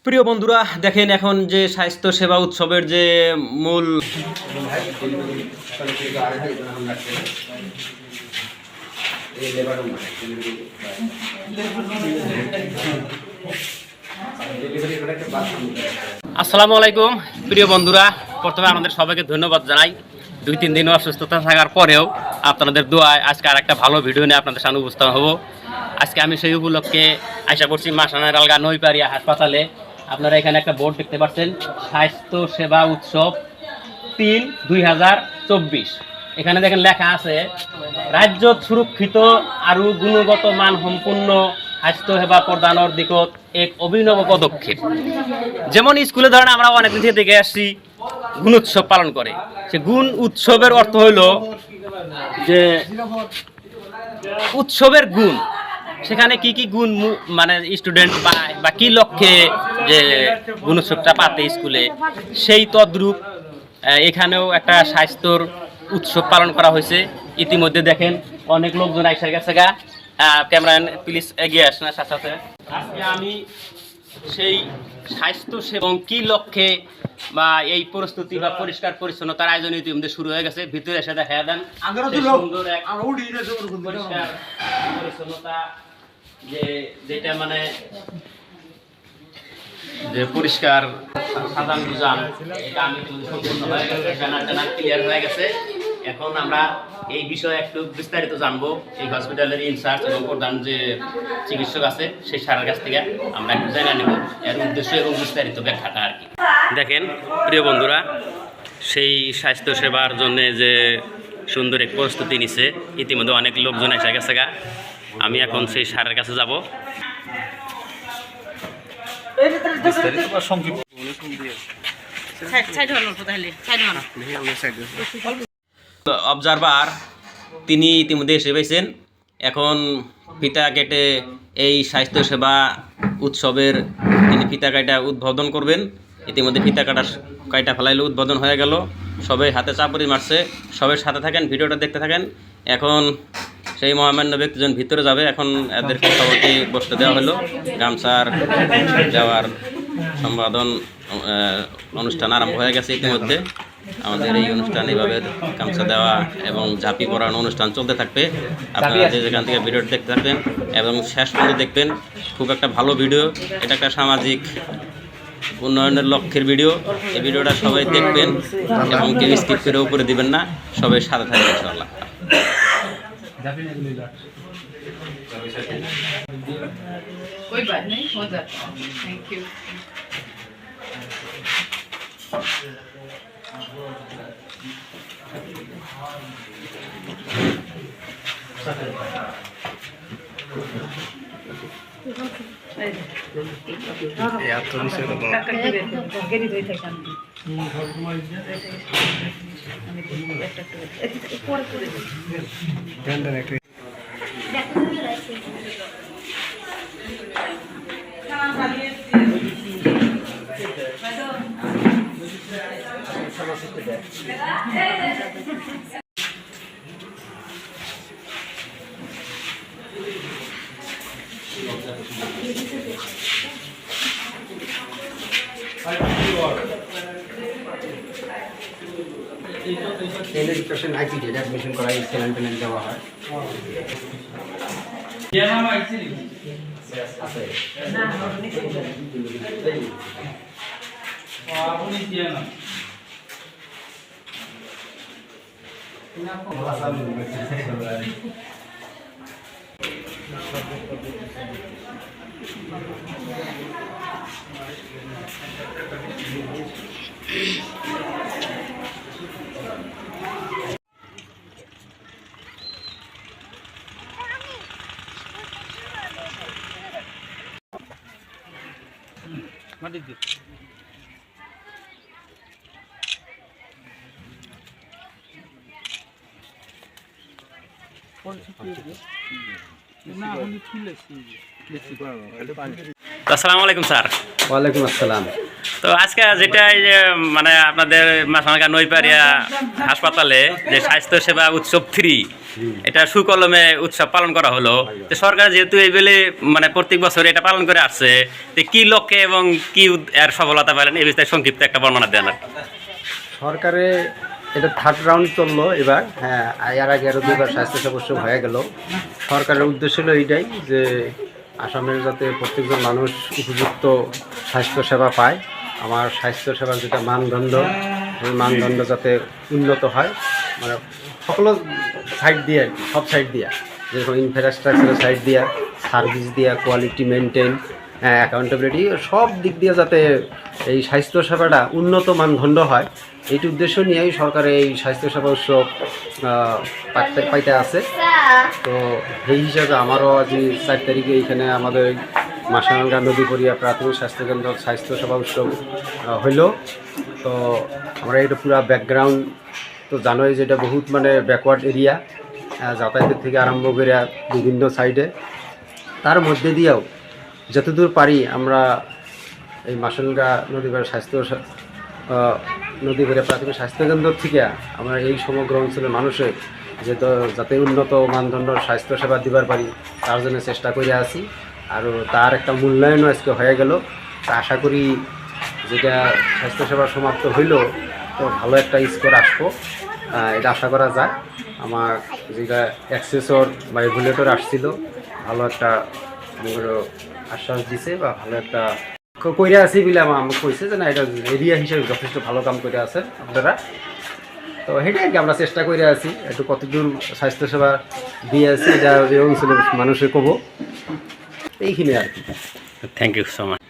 প্রিয় বন্ধুরা দেখেন এখন যে স্বাস্থ্য সেবা উৎসবের যে মূল আসসালামু আলাইকুম প্রিয় বন্ধুরা, প্রথমে আমাদের সবাইকে ধন্যবাদ জানাই। 2-3 দিন অসুস্থতা থাকার পরেও আপনাদের দোয়ায় আজকে আর একটা ভালো ভিডিও নিয়ে আপনাদের সামনে উপস্থাপন হব। আজকে আমি সেই উপলক্ষে আশা করছি মাসানের আলগা নৈপাড়িয়া হাসপাতালে। আপনারা এখানে একটা বোর্ড দেখতে পাচ্ছেন, স্বাস্থ্য সেবা উৎসব 3-2024। এখানে দেখেন লেখা আছে রাজ্য সুরক্ষিত আর গুণগত মান সম্পূর্ণ স্বাস্থ্য সেবা প্রদানের দিকত এক অভিনব পদক্ষেপ। যেমন স্কুলে ধরেন আমরা অনেকদিন থেকে দেখে আসছি গুণ উৎসব পালন করে। সে গুণ উৎসবের অর্থ হইল যে উৎসবের গুণ, সেখানে কি কি গুণ মানে স্টুডেন্ট পায় বা কি লক্ষ্যে যে গুণ উৎসবটা পাতে স্কুলে, সেই তদ্রূপ এখানেও একটা স্বাস্থ্যর উৎসব পালন করা হয়েছে। ইতিমধ্যে দেখেন অনেক লোকজন আইসা গেছে গা। ক্যামেরাম্যান প্লিজ এগিয়ে আসেন সাথে সাথে। আজকে আমি সেই স্বাস্থ্য সেবা কি লক্ষ্যে বা এই প্রস্তুতি বা পরিষ্কার পরিচ্ছন্নতার আয়োজন ইতিমধ্যে শুরু হয়ে গেছে। ভিতরে এসে দেখা দেন সুন্দর এক পরিষ্কার পরিচ্ছন্নতা, যেটা মানে যে পরিষ্কার সাধারণ বুঝান, এটা আমি সম্পূর্ণ হয়ে গেছে, ব্যানার ক্লিয়ার হয়ে গেছে। এখন আমরা এই বিষয়ে একটু বিস্তারিত জানবো এই হসপিটালের ইনচার্জ এবং প্রধান যে চিকিৎসক আছে সেই স্যারের কাছ থেকে আমরা একটু জেনে নেব এর উদ্দেশ্য এবং বিস্তারিত ব্যাখ্যাটা আর কি। দেখেন প্রিয় বন্ধুরা, সেই স্বাস্থ্য সেবার জন্য যে সুন্দর এক প্রস্তুতি নিছে, ইতিমধ্যে অনেক লোকজন এসে গেছে গা। আমি এখন সেই স্যারের কাছে যাব। অবজারভার তিনি ইতিমধ্যে এসে পেয়েছেন। এখন ফিতা কেটে এই স্বাস্থ্য সেবা উৎসবের তিনি ফিতা কাটা উদ্বোধন করবেন। ইতিমধ্যে ফিতা কাটা ফেলাইলে উদ্বোধন হয়ে গেল। সবাই হাতে চাপড়ি মারছে। সবাই সাথে থাকেন, ভিডিওটা দেখতে থাকেন। এখন সেই মহামান্য ব্যক্তিজন ভিতরে যাবে। এখন এদেরকে সবাইকে বসতে দেওয়া হলো। গামছার দেওয়ার সম্পাদন অনুষ্ঠান আরম্ভ হয়ে গেছে ইতিমধ্যে। আমাদের এই অনুষ্ঠান এইভাবে গামছা দেওয়া এবং ঝাঁপি পরানো অনুষ্ঠান চলতে থাকবে। আপনারা যে যেখান থেকে ভিডিওটা দেখতে থাকবেন এবং শেষ পর্যন্ত দেখবেন। খুব একটা ভালো ভিডিও, এটা একটা সামাজিক উন্নয়নের লক্ষ্যের ভিডিও। এই ভিডিওটা সবাই দেখবেন এবং কেউ স্কিপ করে উপরে দিবেন না। সবাই সাথে থাকবেন ইনশাআল্লাহ। कोई बात नहीं, हो जाता है। Thank you. Education ICD admission করা স্যালাইন টেলাইন দেওয়া হয়। নাম আইসি আছে না আপনি দিয়ে না না কোন ভাষা বলতে What is it? আসসালামু আলাইকুম স্যার। ওয়ালাইকুম আসসালাম। তো আজকে যেটা এই যে মানে আপনাদের মাথামাঙ্গা নৈপাড়িয়া হাসপাতালে যে স্বাস্থ্য সেবা উৎসব 3 এটা সুকলমে উৎসব পালন করা হলো, তো সরকার যেহেতু এই বেলে মানে প্রত্যেক বছর এটা পালন করে আসছে, তো কি লক্ষ্যে এবং কি এর সফলতা পেলেন এই বিষয়ে সংক্ষিপ্ত একটা বর্ণনা দেন আর কি। সরকারে এটা থার্ড রাউন্ড চললো এবার। হ্যাঁ, এর আগে আরও দুবার স্বাস্থ্যসেবা উৎসব হয়ে গেল। সরকারের উদ্দেশ্য হলো এইটাই যে আসামের যাতে প্রত্যেকজন মানুষ উপযুক্ত স্বাস্থ্যসেবা পায়, আমার স্বাস্থ্যসেবার যেটা মানদণ্ড, সেই মানদণ্ড যাতে উন্নত হয়, মানে সকল সাইড দিয়ে আর কি, সব সাইড দিয়া, যেরকম ইনফ্রাস্ট্রাকচারের সাইড দিয়া, সার্ভিস দিয়া, কোয়ালিটি মেনটেন, অ্যাকাউন্টেবিলিটি, সব দিক দিয়ে যাতে এই স্বাস্থ্যসেবাটা উন্নত মানদণ্ড হয়, এইটি উদ্দেশ্য নিয়েই সরকার এই স্বাস্থ্যসেবা উৎসব পাইতে আছে। তো সেই হিসাবে আমারও আজ 4 তারিখে এইখানে আমাদের মাসাঙ্গা নদীপড়িয়া প্রাথমিক স্বাস্থ্যকেন্দ্র স্বাস্থ্যসেবা উৎসব হইল। তো আমরা এটা পুরো ব্যাকগ্রাউন্ড তো জানোই যে এটা বহুত মানে ব্যাকওয়ার্ড এরিয়া, যাতায়াতের থেকে আরম্ভ করে বিভিন্ন সাইডে, তার মধ্যে দিয়েও যতদূর পারি আমরা এই মাসাঙ্গা নদীপাড়া নদীপাড়া প্রাথমিক স্বাস্থ্যকেন্দ্র থেকে আমরা এই সমগ্র অঞ্চলের মানুষের যাতে উন্নত মানদণ্ডের স্বাস্থ্যসেবা দিবার পারি তার জন্য চেষ্টা করে আছি। আর তার একটা মূল্যায়নও আজকে হয়ে গেল। তা আশা করি যেটা স্বাস্থ্যসেবা সমাপ্ত হইল তো ভালো একটা স্কোর আসবো, এটা আশা করা যায়। আমার যেটা অ্যাক্সেসর বা রেগুলেটর আসছিল ভালো একটা আশ্বাস দিছে বা ভালো একটা কইরা আছি বলে আমাকে কইছে যে না এটা এরিয়া হিসেবে যথেষ্ট ভালো কাম করে আছে আপনারা। তো সেটাই আর কি আমরা চেষ্টা করে আছি একটু কতদূর স্বাস্থ্যসেবা দিয়ে আছি এটা এই অঞ্চলের মানুষের কব, এইখানে আর কি। Thank you so much.